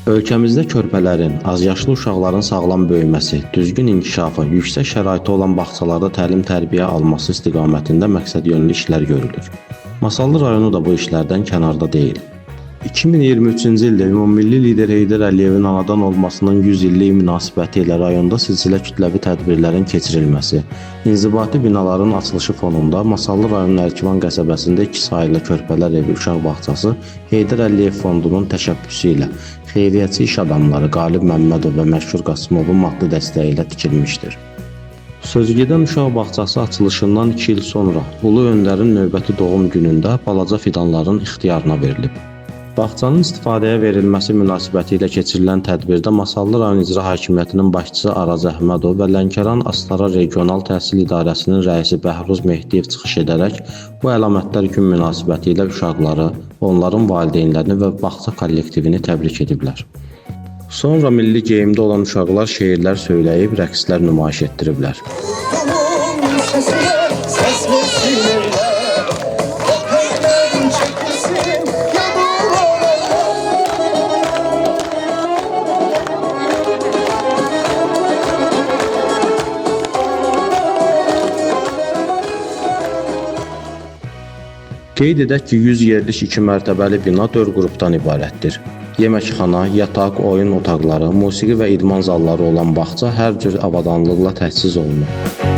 Ölkəmizdə körpələrin, azyaşlı uşaqların sağlam böyüməsi, düzgün inkişafı, yüksək şəraiti olan bağçalarda təlim-tərbiyə alması istiqamətində məqsədyönlü işlər görülür. Masallı rayonu da bu işlərdən kənarda deyil. 2023-cü ildə ümummilli lider Heydər Əliyevin anadan olmasının 100 illik münasibəti ilə rayonda silsilə kütləvi tədbirlərin keçirilməsi, inzibati binaların açılışı fonunda Masallı rayonun Ərkivan qəsəbəsində 2 saylı körpələr evi uşaq bağçası Heydər Əliyev fondunun təşəbbüsü ilə xeyriyyəçi iş adamları Qalib Məmmədov və Məşhur Qasımovun maddi dəstəyi ilə tikilmişdir. Sözügedən uşaq bağçası açılışından 2 il sonra Ulu Öndərin növbəti doğum günündə balaca fidanların ixtiyarına verilib. Bağçanın istifadəyə verilməsi münasibəti ilə keçirilən tədbirdə Masallı rayon İcra Hakimiyyətinin başçısı Araz Əhmədov və Lənkəran Astara Regional Təhsil İdarəsinin rəisi Bəhruz Mehdiyev çıxış edərək bu əlamətlər gün münasibəti ilə uşaqları, onların valideynlərini və bağça kollektivini təbrik ediblər. Sonra milli geyimdə olan uşaqlar şeirlər söyləyib, rəqslər nümayiş etdiriblər. Qeyd edək ki, 100 yerlik 2 mərtəbəli bina 4 qrupdan ibarətdir. Yeməkxana, yataq, oyun otaqları, musiqi və idman zalları olan bağça hər cür avadanlıqla təchiz olunur.